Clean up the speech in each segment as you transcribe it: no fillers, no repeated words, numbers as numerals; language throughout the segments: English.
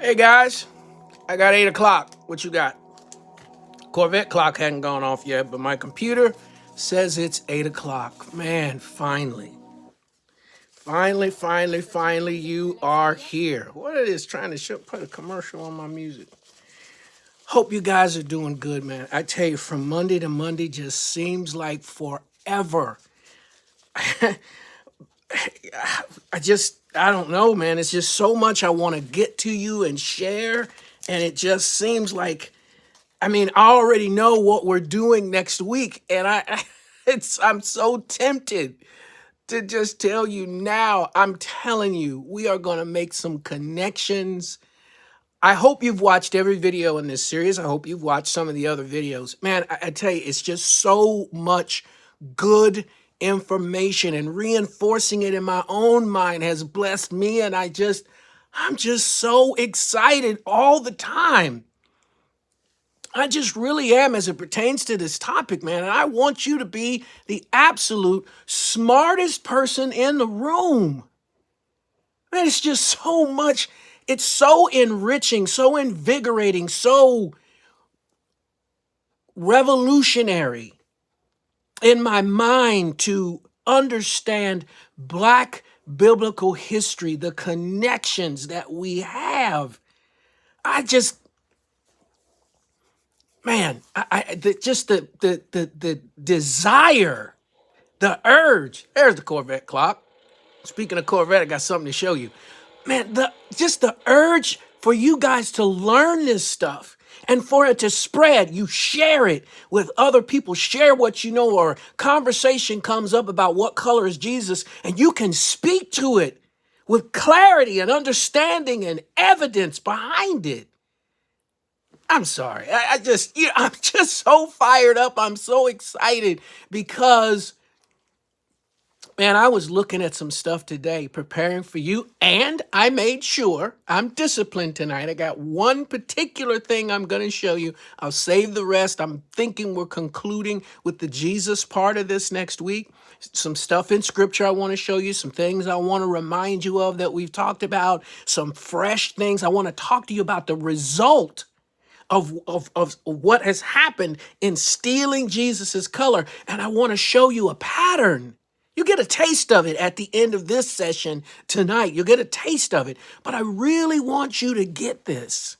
Hey guys, I got 8 o'clock. What you got? Corvette clock hadn't gone off yet, but my computer says it's 8 o'clock. Man, finally. Finally, you are here. What it is trying to put a commercial on my music. Hope you guys are doing good, man. I tell you, from Monday to Monday just seems like forever. I don't know, man. It's just so much I want to get to you and share. And it just seems like, I already know what we're doing next week. And I'm so tempted to just tell you now. I'm telling you, we are going to make some connections. I hope you've watched every video in this series. I hope you've watched some of the other videos. Man, I tell you, it's just so much good information, and reinforcing it in my own mind has blessed me. And I'm just so excited all the time. I just really am, as it pertains to this topic, man. And I want you to be the absolute smartest person in the room. Man, it's just so much. It's so enriching, so invigorating, so revolutionary in my mind to understand Black biblical history, the connections that we have. The desire, the urge. There's the Corvette clock. Speaking of Corvette, I got something to show you. Man, the urge for you guys to learn this stuff and for it to spread. You share it with other people. Share what you know, or conversation comes up about what color is Jesus, and you can speak to it with clarity and understanding and evidence behind it. I'm sorry. I'm just so fired up. I'm so excited because, man, I was looking at some stuff today, preparing for you, and I made sure I'm disciplined tonight. I got one particular thing I'm going to show you. I'll save the rest. I'm thinking we're concluding with the Jesus part of this next week. Some stuff in scripture I want to show you, some things I want to remind you of that we've talked about, some fresh things. I want to talk to you about the result of what has happened in stealing Jesus's color. And I want to show you a pattern. You get a taste of it at the end of this session tonight. You'll get a taste of it. But I really want you to get this.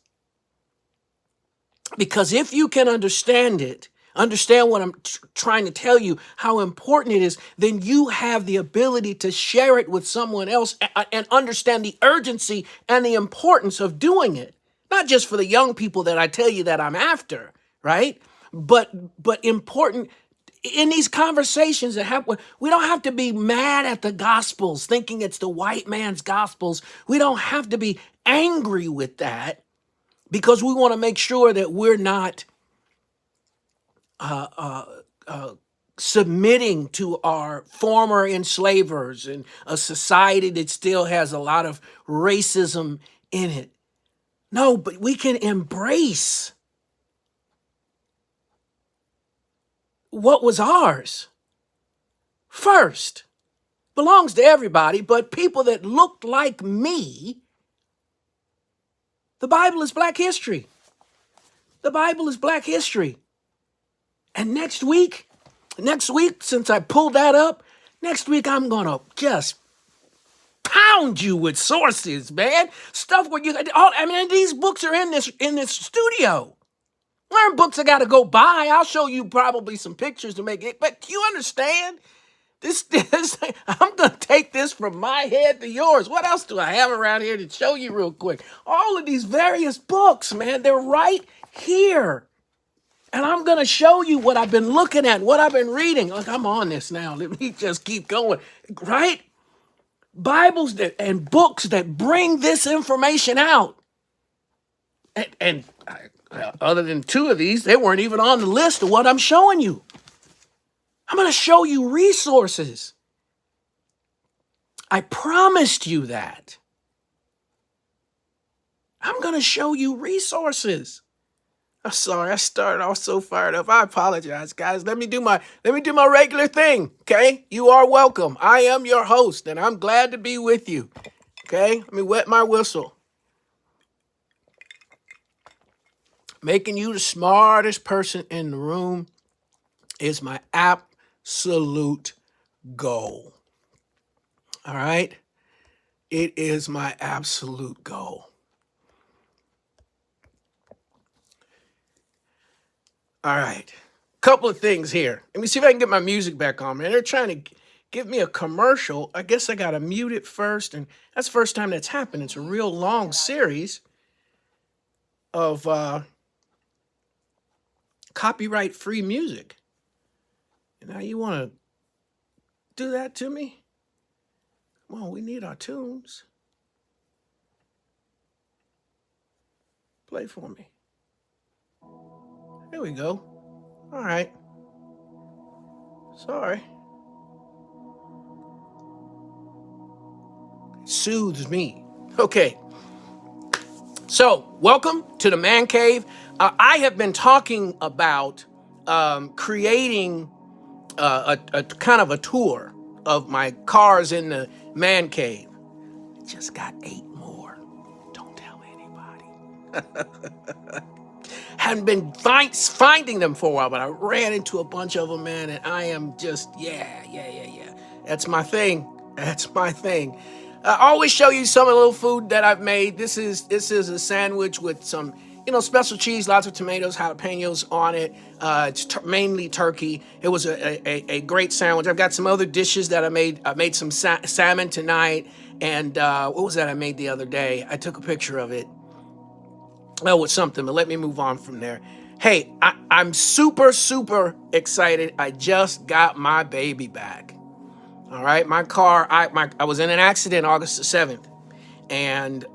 Because if you can understand it, understand what I'm trying to tell you, how important it is, then you have the ability to share it with someone else and understand the urgency and the importance of doing it. Not just for the young people that I tell you that I'm after, right? But important in these conversations that happen. We don't have to be mad at the Gospels, thinking it's the white man's Gospels. We don't have to be angry with that, because we want to make sure that we're not submitting to our former enslavers and a society that still has a lot of racism in it. No, but we can embrace what was ours first. Belongs to everybody, but people that looked like me. The Bible is Black history. The Bible is Black history. And next week, since I pulled that up, next week I'm going to just pound you with sources, man. Stuff where these books are in this studio. There are books I got to go buy. I'll show you probably some pictures to make it. But you understand? This I'm going to take this from my head to yours. What else do I have around here to show you real quick? All of these various books, man, they're right here. And I'm going to show you what I've been looking at, what I've been reading. Look, I'm on this now. Let me just keep going, right? Bibles and books that bring this information out. And other than 2 of these, they weren't even on the list of what I'm showing you. I'm going to show you resources. I promised you that. I'm going to show you resources. I'm sorry, I started off so fired up. I apologize, guys. Let me do my regular thing, okay? You are welcome. I am your host, and I'm glad to be with you, okay? Let me wet my whistle. Making you the smartest person in the room is my absolute goal. All right? It is my absolute goal. All right. Couple of things here. Let me see if I can get my music back on, man. They're trying to give me a commercial. I guess I got to mute it first. And that's the first time that's happened. It's a real long series of copyright-free music. And now you want to do that to me? Come on, we need our tunes. Play for me. There we go. All right. Sorry. Soothes me. Okay. So, welcome to the Man Cave. I have been talking about creating a kind of a tour of my cars in the Man Cave. Just got 8 more. Don't tell anybody. Hadn't been finding them for a while, but I ran into a bunch of them, man, and I am just, yeah. That's my thing. That's my thing. I always show you some of the little food that I've made. This is a sandwich with some, special cheese, lots of tomatoes, jalapenos on it. It's mainly turkey. It was a great sandwich. I've got some other dishes that I made. I made some salmon tonight, and what was that I made the other day? I took a picture of it. Oh, it's something, but let me move on from there. Hey, I'm super, super excited. I just got my baby back. All right, my car, I was in an accident August the 7th, and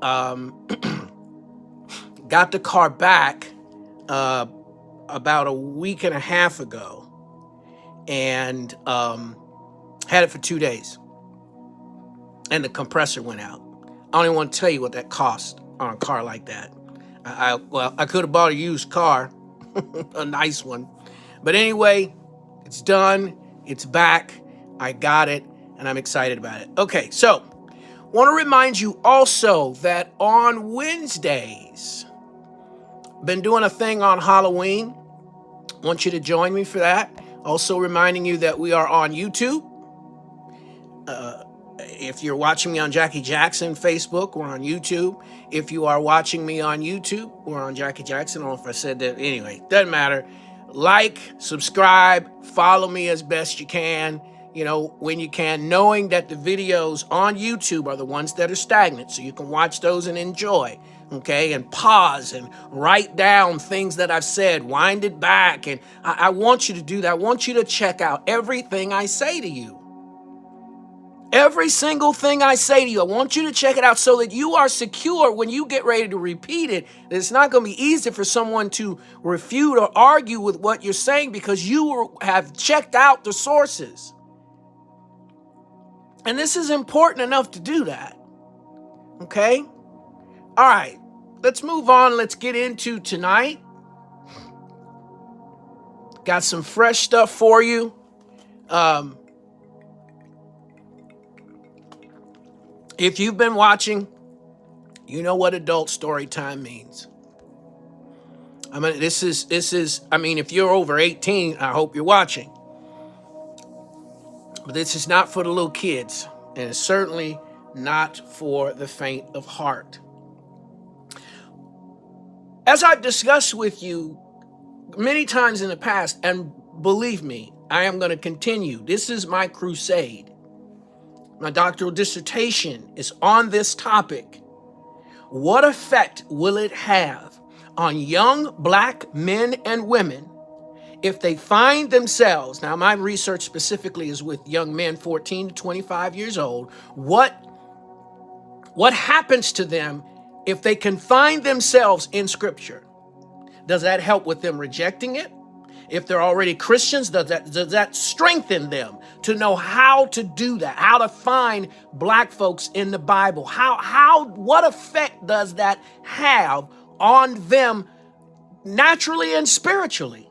got the car back about a week and a half ago, and had it for 2 days, and the compressor went out. I don't even want to tell you what that cost on a car like that. I could have bought a used car, a nice one. But anyway, it's done. It's back. I got it, and I'm excited about it. Okay, so want to remind you also that on Wednesdays, been doing a thing on Halloween. Want you to join me for that. Also reminding you that we are on YouTube. If you're watching me on Jackie Jackson Facebook, we're on YouTube. If you are watching me on YouTube, we're on Jackie Jackson. I don't know if I said that. Anyway, doesn't matter. Like, subscribe, follow me as best you can, when you can, knowing that the videos on YouTube are the ones that are stagnant, so you can watch those and enjoy, okay? And pause and write down things that I've said, wind it back. And I want you to do that. I want you to check out everything I say to you. Every single thing I say to you, I want you to check it out so that you are secure when you get ready to repeat it. It's not going to be easy for someone to refute or argue with what you're saying because you have checked out the sources. And this is important enough to do that. Okay? All right. Let's move on. Let's get into tonight. Got some fresh stuff for you. If you've been watching, you know what adult story time means. I mean, this is, if you're over 18, I hope you're watching. But this is not for the little kids, and it's certainly not for the faint of heart. As I've discussed with you many times in the past, and believe me, I am going to continue. This is my crusade. My doctoral dissertation is on this topic. What effect will it have on young black men and women if they find themselves, now my research specifically is with young men 14 to 25 years old, what happens to them if they can find themselves in Scripture? Does that help with them rejecting it? If they're already Christians, does that strengthen them to know how to do that, how to find black folks in the Bible? What effect does that have on them naturally and spiritually?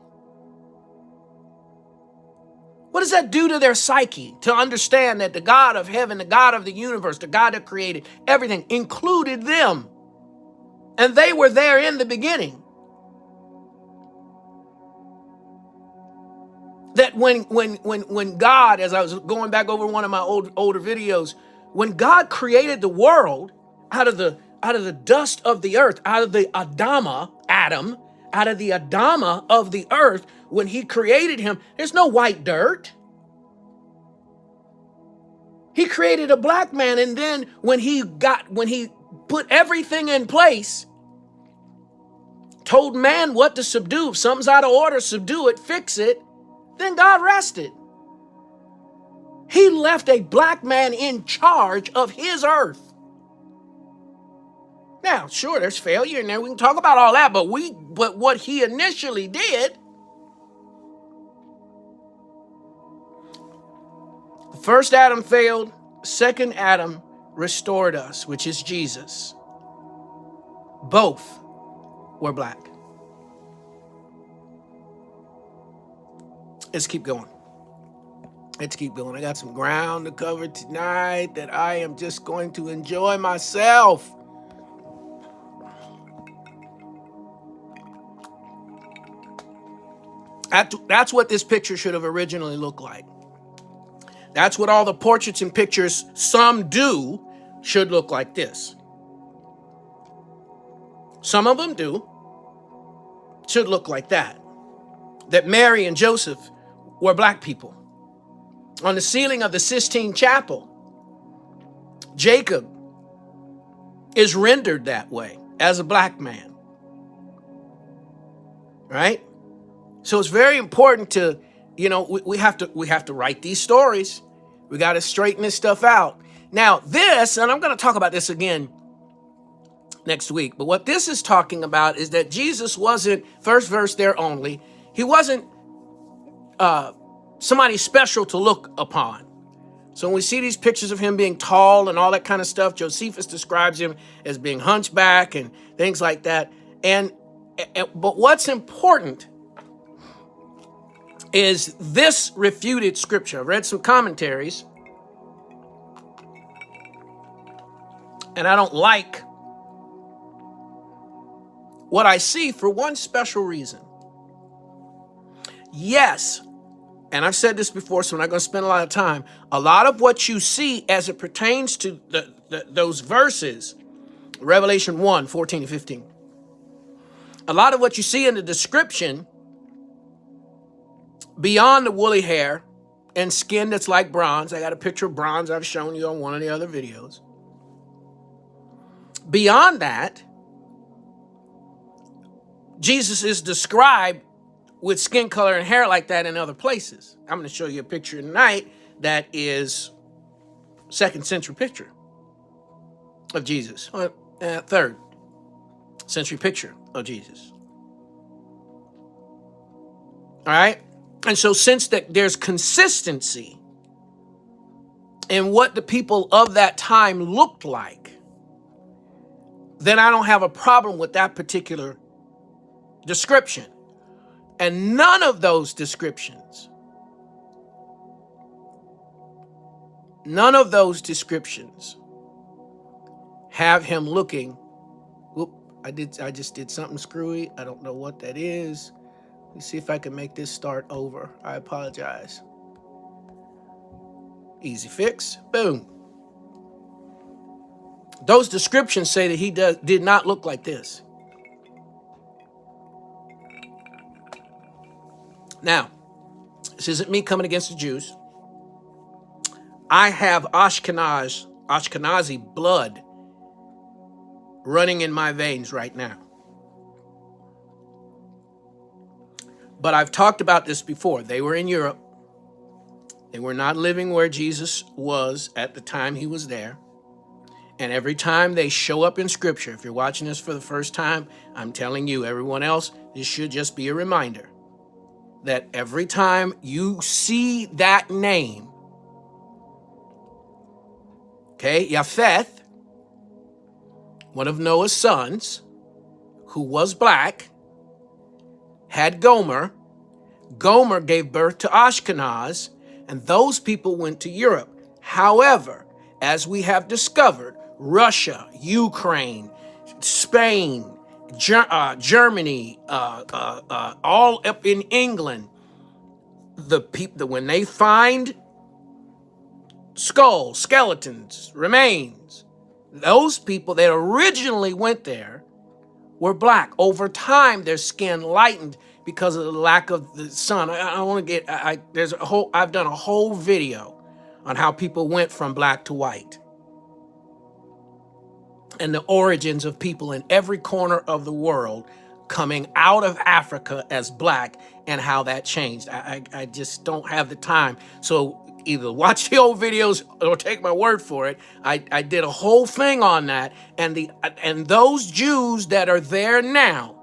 What does that do to their psyche to understand that the God of heaven, the God of the universe, the God that created everything included them, and they were there in the beginning? That when God, as I was going back over one of my older videos, when God created the world out of the dust of the earth, out of the Adam, out of the Adama of the earth, when he created him, there's no white dirt. He created a black man, and then when he put everything in place, told man what to subdue. If something's out of order, subdue it, fix it. Then God rested. He left a black man in charge of his earth. Now, sure, there's failure in there. We can talk about all that, but what he initially did, the first Adam failed, second Adam restored us, which is Jesus. Both were black. Let's keep going. Let's keep going. I got some ground to cover tonight that I am just going to enjoy myself. That's what this picture should have originally looked like. That's what all the portraits and pictures, some do, should look like this. Some of them do. Should look like that. That Mary and Joseph were black people. On the ceiling of the Sistine Chapel, Jacob is rendered that way as a black man. Right? So it's very important to, we have to write these stories. We got to straighten this stuff out. Now this, and I'm going to talk about this again next week, but what this is talking about is that Jesus wasn't, first verse there only, he wasn't somebody special to look upon. So when we see these pictures of him being tall and all that kind of stuff, Josephus describes him as being hunchback and things like that. But what's important is this refuted scripture. I've read some commentaries, and I don't like what I see for one special reason. Yes, and I've said this before, so I'm not going to spend a lot of time. A lot of what you see as it pertains to those verses, Revelation 1, 14 and 15, a lot of what you see in the description beyond the woolly hair and skin that's like bronze. I got a picture of bronze I've shown you on one of the other videos. Beyond that, Jesus is described with skin color and hair like that in other places. I'm going to show you a picture tonight that is 2nd century picture of Jesus. 3rd century picture of Jesus. All right? And so since there's consistency in what the people of that time looked like, then I don't have a problem with that particular description. And none of those descriptions have him looking. Whoop, I just did something screwy. I don't know what that is. Let me see if I can make this start over. I apologize. Easy fix. Boom. Those descriptions say that he did not look like this. Now, this isn't me coming against the Jews. I have Ashkenazi blood running in my veins right now. But I've talked about this before. They were in Europe. They were not living where Jesus was at the time he was there. And every time they show up in Scripture, if you're watching this for the first time, I'm telling you, everyone else, this should just be a reminder that every time you see that name, okay, Japheth, one of Noah's sons, who was black, had Gomer. Gomer gave birth to Ashkenaz, and those people went to Europe. However, as we have discovered, Russia, Ukraine, Spain, Germany, all up in England, the people, when they find skulls, skeletons, remains, those people that originally went there were black. Over time, their skin lightened because of the lack of the sun. I don't want to get, I've done a whole video on how people went from black to white and the origins of people in every corner of the world coming out of Africa as black and how that changed. I just don't have the time. So either watch the old videos or take my word for it. I did a whole thing on that. And those Jews that are there now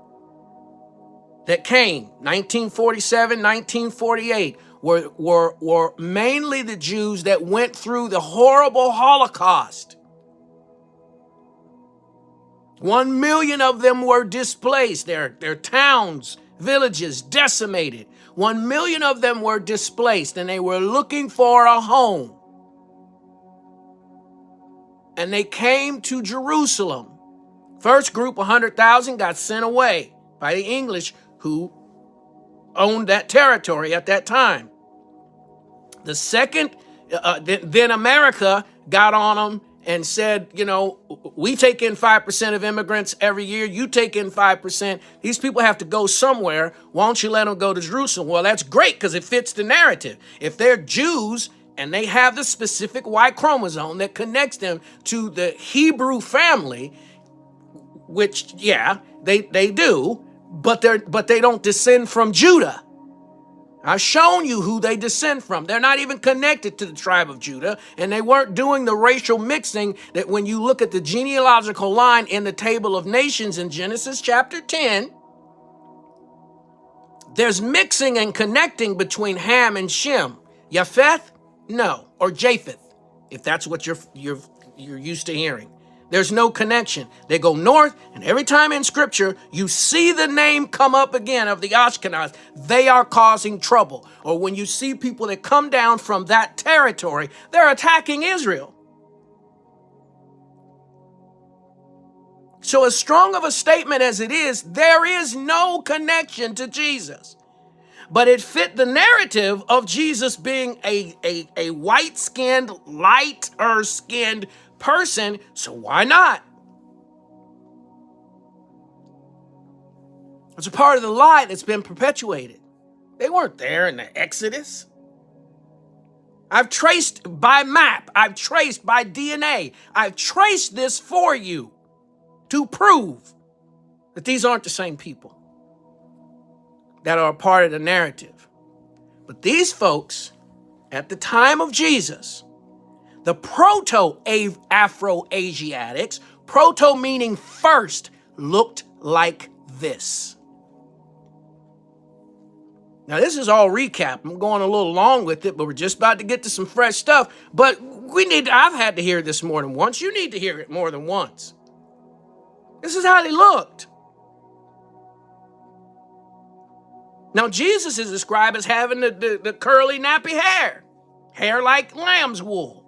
that came 1947, 1948 were mainly the Jews that went through the horrible Holocaust. 1 million of them were displaced. Their towns, villages decimated. 1 million of them were displaced, and they were looking for a home. And they came to Jerusalem. First group, 100,000, got sent away by the English who owned that territory at that time. The second, then America got on them and said, you know, we take in 5% of immigrants every year. You take in 5%. These people have to go somewhere. Why don't you let them go to Jerusalem? Well, that's great because it fits the narrative. If they're Jews and they have the specific Y chromosome that connects them to the Hebrew family, which, yeah, they do, but they don't descend from Judah. I've shown you who they descend from. They're not even connected to the tribe of Judah, and they weren't doing the racial mixing that when you look at the genealogical line in the table of nations in Genesis chapter 10, there's mixing and connecting between Ham and Shem. Japheth? No. Or Japheth, if that's what you're used to hearing. There's no connection. They go north, and every time in scripture you see the name come up again of the Ashkenaz, they are causing trouble. Or when you see people that come down from that territory, they're attacking Israel. So as strong of a statement as it is, there is no connection to Jesus. But it fit the narrative of Jesus being a white-skinned, lighter-skinned person, so why not? It's a part of the lie that's been perpetuated. They weren't there in the Exodus. I've traced by map, I've traced by DNA, I've traced this for you to prove that these aren't the same people that are a part of the narrative. But these folks, at the time of Jesus, the Prot-Afroasiatics, proto meaning first, looked like this. Now, this is all recap. I'm going a little long with it, but we're just about to get to some fresh stuff. But I've had to hear this more than once. You need to hear it more than once. This is how they looked. Now, Jesus is described as having the curly, nappy hair like lamb's wool.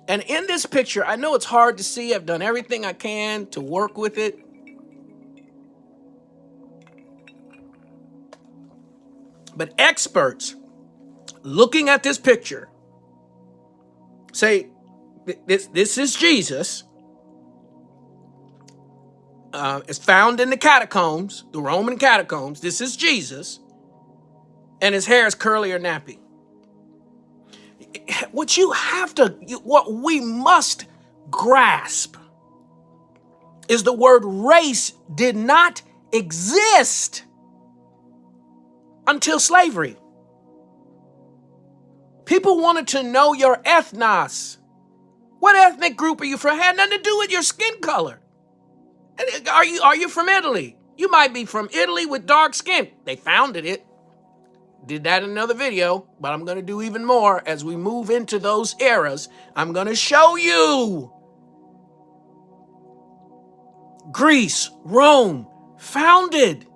And in this picture, I know it's hard to see. I've done everything I can to work with it. But experts looking at this picture say, this is Jesus. It's found in the catacombs, the Roman catacombs. This is Jesus. And his hair is curly or nappy. What we must grasp is the word race did not exist until slavery. People wanted to know your ethnos. What ethnic group are you from? It had nothing to do with your skin color. Are you from Italy? You might be from Italy with dark skin. They founded it. Did that in another video, but I'm going to do even more as we move into those eras. I'm going to show you Greece, Rome, founded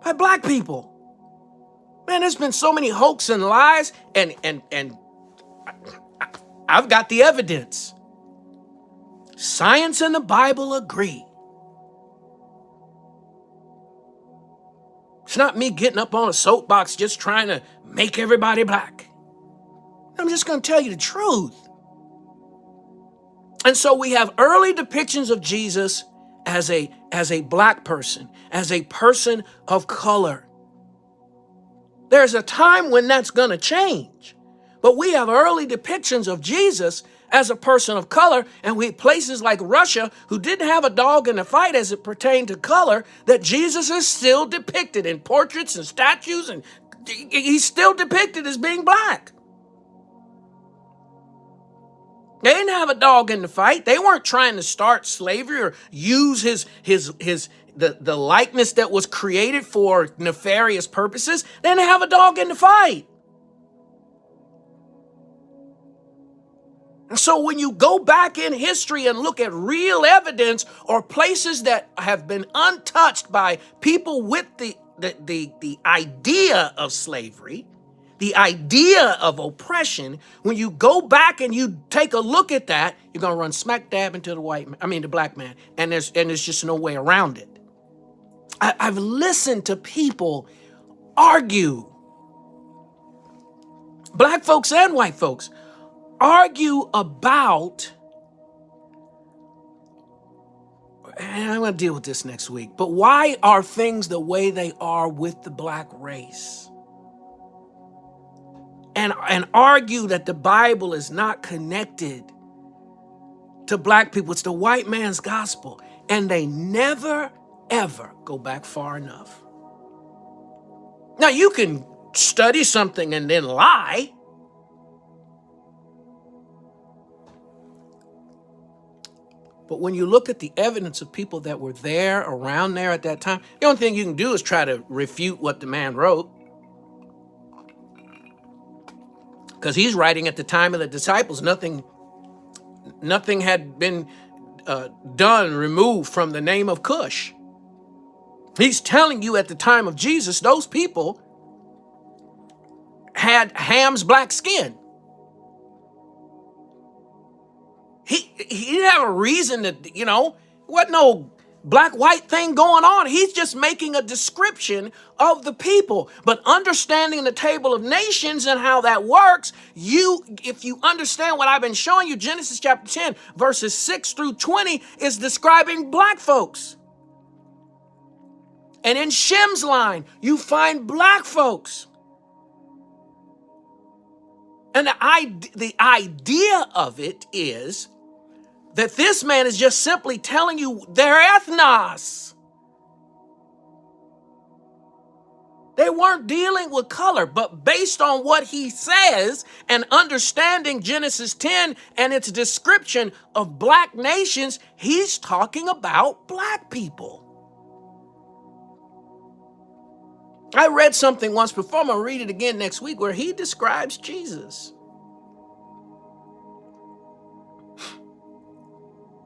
by black people. Man, there's been so many hoax and lies, and I've got the evidence. Science and the Bible agree. It's not me getting up on a soapbox just trying to make everybody black. I'm just going to tell you the truth. And so we have early depictions of Jesus as a black person, as a person of color. There's a time when that's going to change. But we have early depictions of Jesus as a person of color, and we places like Russia, who didn't have a dog in the fight as it pertained to color, that Jesus is still depicted in portraits and statues, and he's still depicted as being black. They didn't have a dog in the fight. They weren't trying to start slavery or use the likeness that was created for nefarious purposes. They didn't have a dog in the fight. And so when you go back in history and look at real evidence or places that have been untouched by people with the idea of slavery, the idea of oppression, when you go back and you take a look at that, you're going to run smack dab into the black man. And there's just no way around it. I've listened to people argue, black folks and white folks, argue about, and I'm going to deal with this next week, but why are things the way they are with the black race? And argue that the Bible is not connected to black people. It's the white man's gospel. And they never, ever go back far enough. Now, you can study something and then lie. But when you look at the evidence of people that were there, around there at that time, the only thing you can do is try to refute what the man wrote. Because he's writing at the time of the disciples. Nothing had been removed from the name of Cush. He's telling you at the time of Jesus, those people had Ham's black skin. He didn't have a reason to, wasn't no black-white thing going on. He's just making a description of the people. But understanding the table of nations and how that works, if you understand what I've been showing you, Genesis chapter 10, verses 6 through 20 is describing black folks. And in Shem's line, you find black folks. And the idea of it is that this man is just simply telling you their ethnos. They weren't dealing with color, but based on what he says and understanding Genesis 10 and its description of black nations, he's talking about black people. I read something once before, I'm going to read it again next week, where he describes Jesus.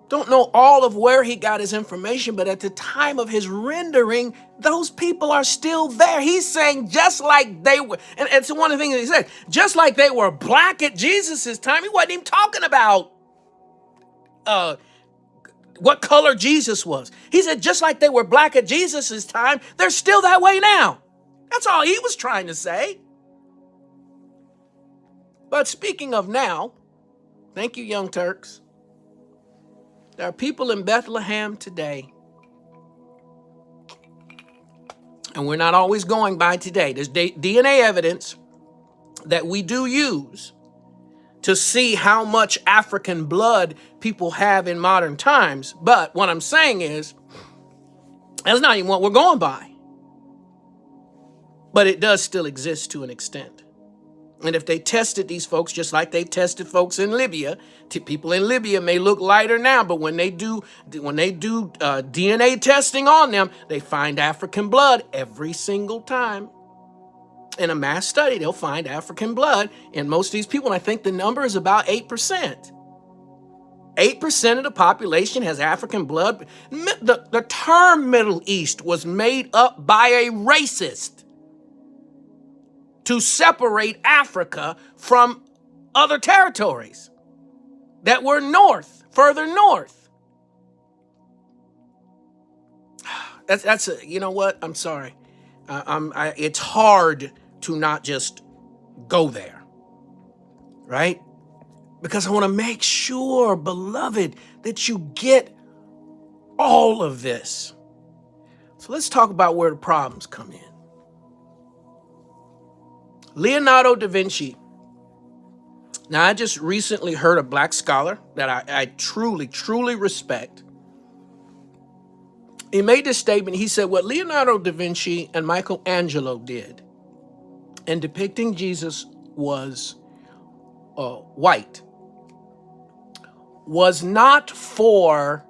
Don't know all of where he got his information, but at the time of his rendering, those people are still there. He's saying just like they were, and it's one of the things that he said, just like they were black at Jesus' time, he wasn't even talking about what color Jesus was. He said just like they were black at Jesus' time, they're still that way now. That's all he was trying to say. But speaking of now, thank you, Young Turks. There are people in Bethlehem today, and we're not always going by today. There's DNA evidence that we do use to see how much African blood people have in modern times. But what I'm saying is, that's not even what we're going by. But it does still exist to an extent. And if they tested these folks just like they tested folks in Libya, people in Libya may look lighter now, but when they do DNA testing on them, they find African blood every single time. In a mass study, they'll find African blood in most of these people, and I think the number is about 8%. 8% of the population has African blood. The term Middle East was made up by a racist to separate Africa from other territories that were further north. You know what? I'm sorry. It's hard to not just go there, right? Because I want to make sure, beloved, that you get all of this. So let's talk about where the problems come in. Leonardo da Vinci. Now, I just recently heard a black scholar that I truly, truly respect. He made this statement. He said what Leonardo da Vinci and Michelangelo did in depicting Jesus was white was not for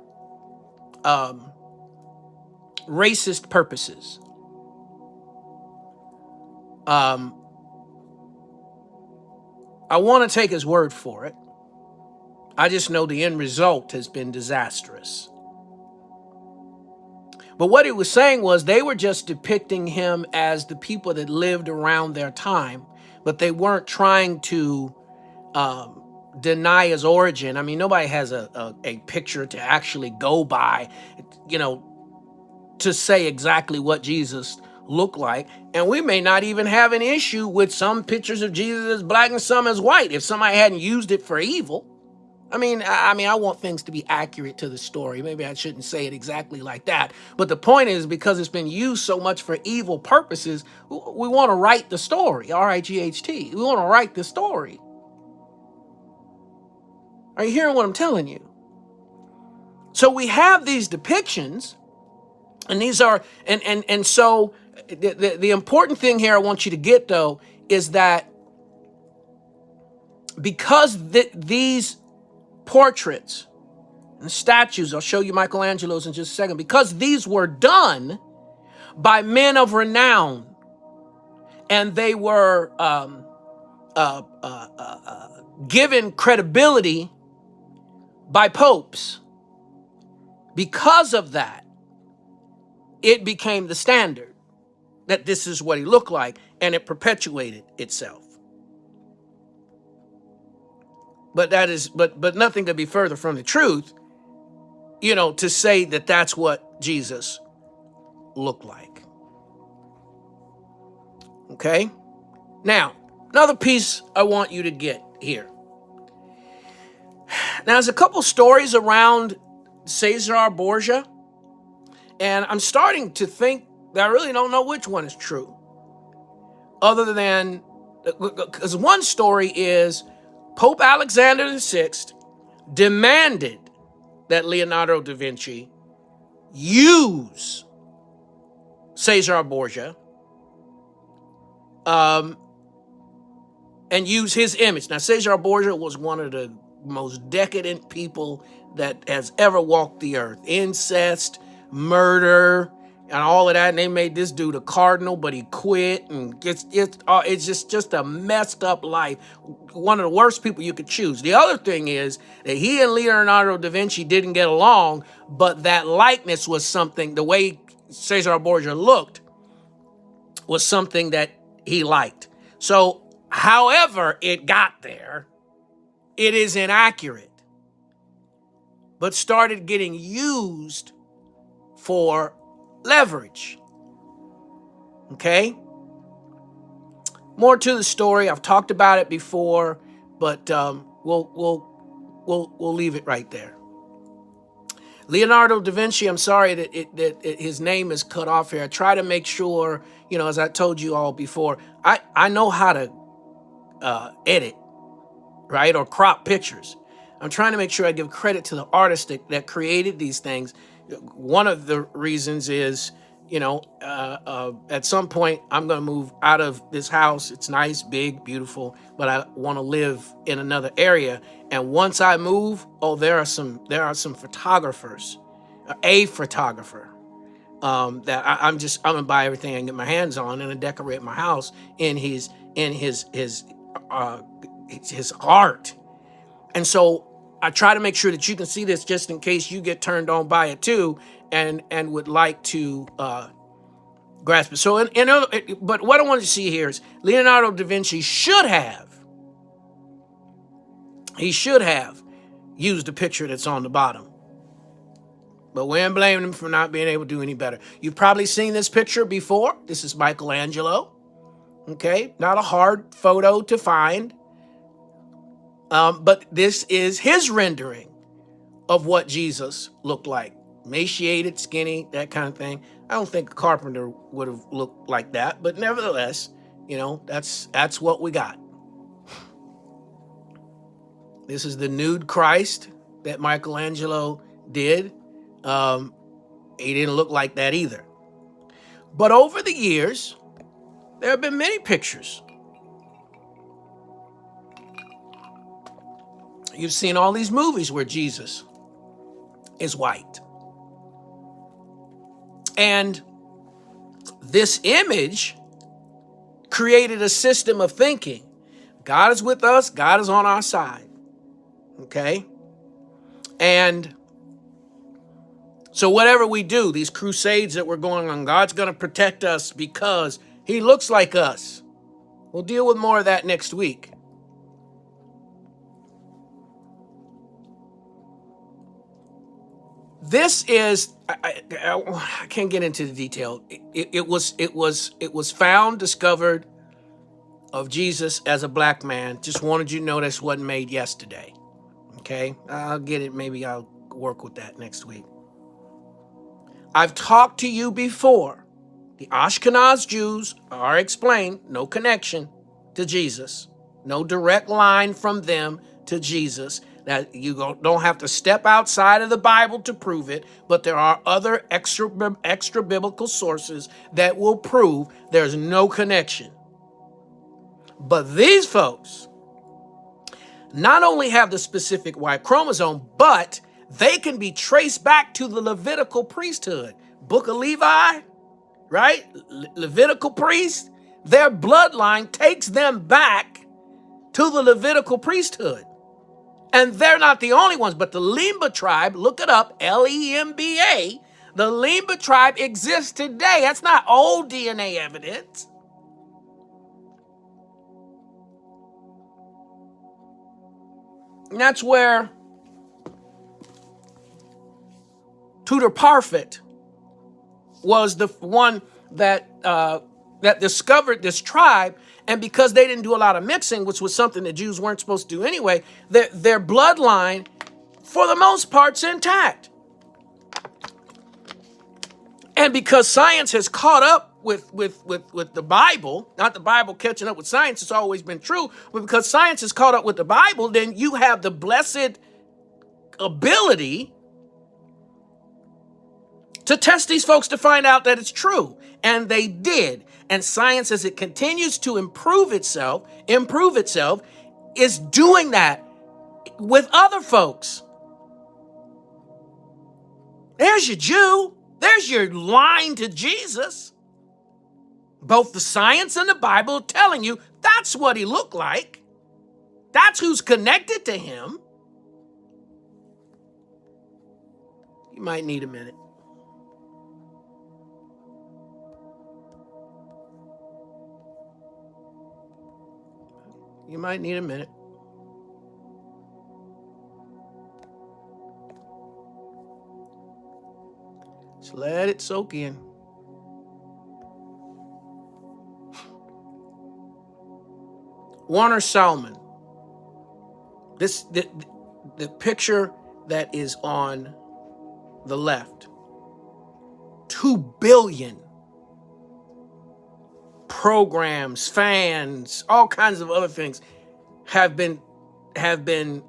racist purposes. I want to take his word for it. I just know the end result has been disastrous. But what he was saying was they were just depicting him as the people that lived around their time, but they weren't trying to deny his origin. I mean, nobody has a picture to actually go by, to say exactly what Jesus looked like. And we may not even have an issue with some pictures of Jesus as black and some as white if somebody hadn't used it for evil. I mean, I want things to be accurate to the story. Maybe I shouldn't say it exactly like that. But the point is, because it's been used so much for evil purposes, we want to write the story. R-I-G-H-T. We want to write the story. Are you hearing what I'm telling you? So we have these depictions, and these are, and so the important thing here I want you to get, though, is that because these portraits and statues, I'll show you Michelangelo's in just a second, because these were done by men of renown, and they were given credibility by popes. Because of that, it became the standard that this is what he looked like, and it perpetuated itself. But that is, but nothing could be further from the truth, to say that that's what Jesus looked like. Okay? Now, another piece I want you to get here. Now, there's a couple stories around Caesar Borgia, and I'm starting to think that I really don't know which one is true. Other than, because one story is Pope Alexander VI demanded that Leonardo da Vinci use Caesar Borgia and use his image. Now, Caesar Borgia was one of the most decadent people that has ever walked the earth. Incest, murder, and all of that. And they made this dude a cardinal, but he quit. And it's just a messed up life. One of the worst people you could choose. The other thing is that he and Leonardo da Vinci didn't get along, but that likeness was something, the way Caesar Borgia looked was something that he liked. So, however it got there, it is inaccurate, but started getting used for leverage. Okay? More to the story. I've talked about it before, but we'll leave it right there. Leonardo da Vinci, I'm sorry that his name is cut off here. I try to make sure, as I told you all before, I know how to edit, right, or crop pictures. I'm trying to make sure I give credit to the artist that created these things. One of the reasons is, at some point I'm going to move out of this house. It's nice, big, beautiful, but I want to live in another area. And once I move, there are some photographers, a photographer that I'm gonna buy everything I can get my hands on and decorate my house in his art. And so I try to make sure that you can see this just in case you get turned on by it too, and would like to grasp it. So, but what I want to see here is Leonardo da Vinci should have used the picture that's on the bottom. But we ain't blaming him for not being able to do any better. You've probably seen this picture before. This is Michelangelo. Okay, not a hard photo to find. But this is his rendering of what Jesus looked like. Emaciated, skinny, that kind of thing. I don't think a carpenter would have looked like that, but nevertheless, that's what we got. This is the nude Christ that Michelangelo did. He didn't look like that either. But over the years, there have been many pictures. You've seen all these movies where Jesus is white. And this image created a system of thinking. God is with us. God is on our side. Okay? And so whatever we do, these crusades that we're going on, God's going to protect us because he looks like us. We'll deal with more of that next week. This is, I can't get into the detail. It was found, discovered of Jesus as a black man. Just wanted you to know this wasn't made yesterday. Okay, I'll get it. Maybe I'll work with that next week. I've talked to you before. The Ashkenaz Jews are explained, no connection to Jesus, no direct line from them to Jesus. That you don't have to step outside of the Bible to prove it, but there are other extra biblical sources that will prove there's no connection. But these folks not only have the specific Y chromosome, but they can be traced back to the Levitical priesthood. Book of Levi, right? Levitical priest, their bloodline takes them back to the Levitical priesthood. And they're not the only ones, but the Lemba tribe, look it up, Lemba, the Lemba tribe exists today. That's not old DNA evidence. And that's where Tudor Parfit was the one that discovered this tribe, and because they didn't do a lot of mixing, which was something that Jews weren't supposed to do anyway, their bloodline, for the most part, is intact. And because science has caught up with the Bible, not the Bible catching up with science, it's always been true, but because science has caught up with the Bible, then you have the blessed ability to test these folks to find out that it's true. And they did. And science, as it continues to improve itself, is doing that with other folks. There's your Jew. There's your line to Jesus. Both the science and the Bible are telling you that's what he looked like. That's who's connected to him. You might need a minute. You might need a minute. Just let it soak in. Warner Salmon. The picture that is on the left. 2 billion programs, fans, all kinds of other things have been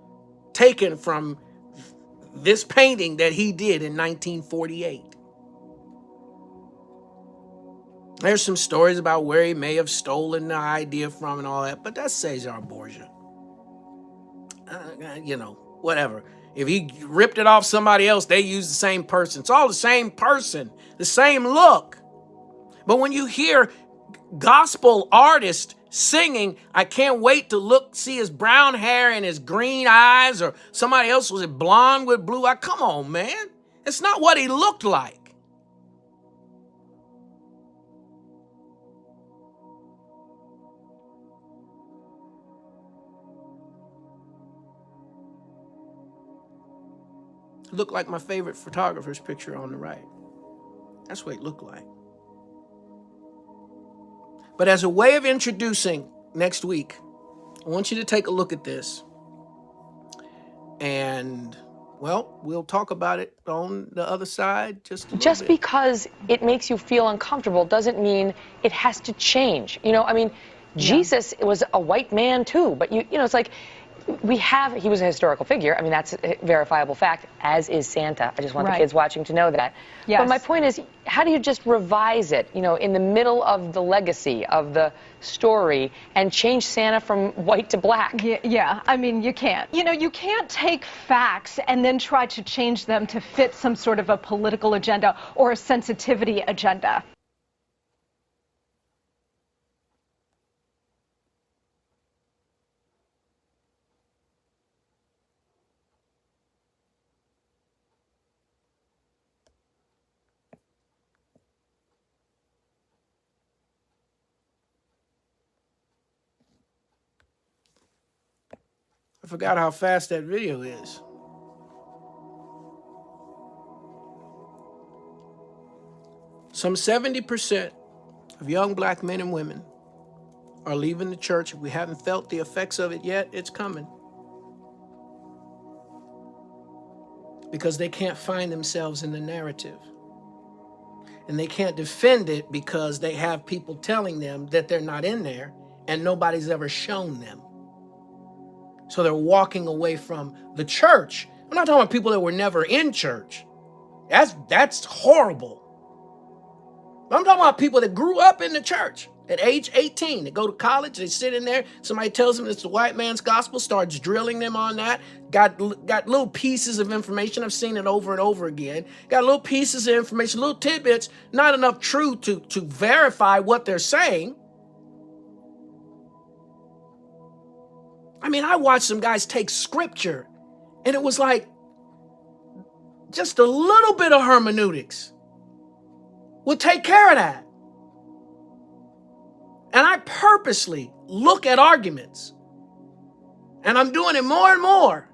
taken from this painting that he did in 1948. There's some stories about where he may have stolen the idea from and all that, but that's Cesar Borgia. Whatever. If he ripped it off somebody else, they use the same person. It's all the same person, the same look. But when you hear gospel artist singing, I can't wait to see his brown hair and his green eyes, or somebody else was it blonde with blue eyes. Come on, man. It's not what he looked like. It looked like my favorite photographer's picture on the right. That's what it looked like. But as a way of introducing next week, I want you to take a look at this. And, well, we'll talk about it on the other side just a little bit. Just because it makes you feel uncomfortable doesn't mean it has to change. You know, I mean, Jesus was a white man too, but you know, it's like he was a historical figure. I mean, that's a verifiable fact, as is Santa. I just want the kids watching to know that. Yes. But my point is, how do you just revise it, you know, in the middle of the legacy of the story and change Santa from white to black? Yeah, I mean, you can't. You know, you can't take facts and then try to change them to fit some sort of a political agenda or a sensitivity agenda. I forgot how fast that video is. Some 70% of young black men and women are leaving the church. If we haven't felt the effects of it yet, it's coming. Because they can't find themselves in the narrative. And they can't defend it because they have people telling them that they're not in there and nobody's ever shown them. So they're walking away from the church. I'm not talking about people that were never in church. That's horrible. I'm talking about people that grew up in the church at age 18. They go to college, they sit in there, somebody tells them it's the white man's gospel, starts drilling them on that, got little pieces of information. I've seen it over and over again. Got little pieces of information, little tidbits, not enough truth to verify what they're saying. I mean, I watched some guys take scripture, and it was like just a little bit of hermeneutics will take care of that. And I purposely look at arguments, and I'm doing it more and more,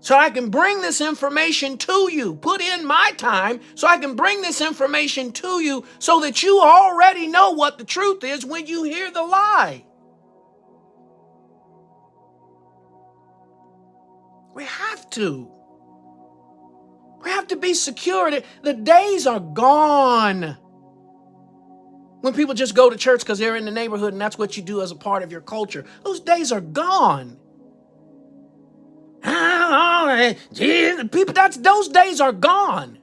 so I can bring this information to you, put in my time so I can bring this information to you so that you already know what the truth is when you hear the lie. We have to. We have to be secure. The days are gone when people just go to church because they're in the neighborhood and that's what you do as a part of your culture. Those days are gone. Those days are gone.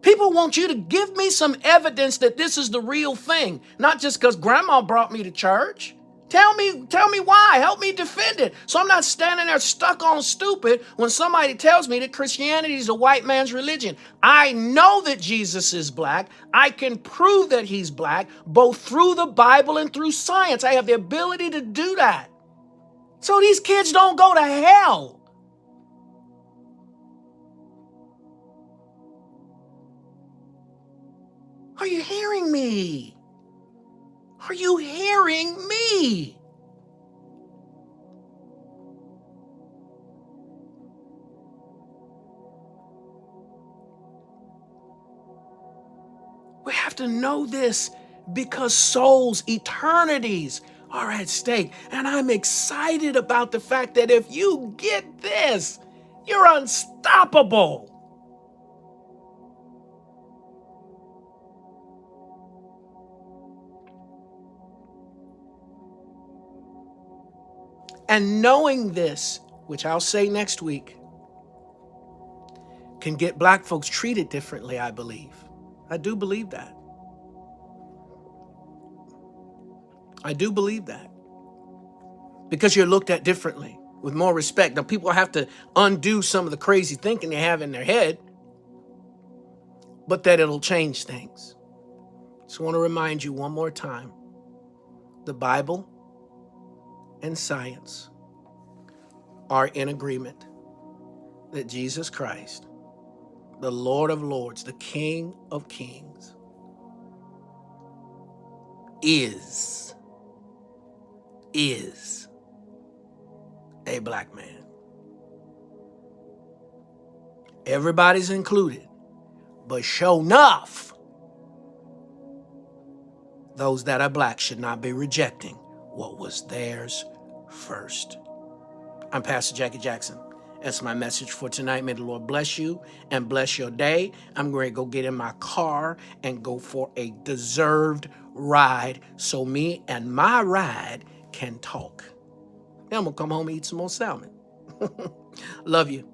People want you to give me some evidence that this is the real thing, not just because grandma brought me to church. Tell me why. Help me defend it. So I'm not standing there stuck on stupid when somebody tells me that Christianity is a white man's religion. I know that Jesus is black. I can prove that he's black, both through the Bible and through science. I have the ability to do that. So these kids don't go to hell. Are you hearing me? Are you hearing me? We have to know this because souls, eternities are at stake. And I'm excited about the fact that if you get this, you're unstoppable. And knowing this, which I'll say next week, can get black folks treated differently, I believe. I do believe that. I do believe that. Because you're looked at differently, with more respect. Now, people have to undo some of the crazy thinking they have in their head, but that it'll change things. So I want to remind you one more time. The Bible and science are in agreement that Jesus Christ, the Lord of Lords, the King of Kings, is a black man. Everybody's included, but sure enough, those that are black should not be rejecting what was theirs first. I'm Pastor Jackie Jackson. That's my message for tonight. May the Lord bless you and bless your day. I'm going to go get in my car and go for a deserved ride so me and my ride can talk. Then I'm going to come home and eat some more salmon. Love you.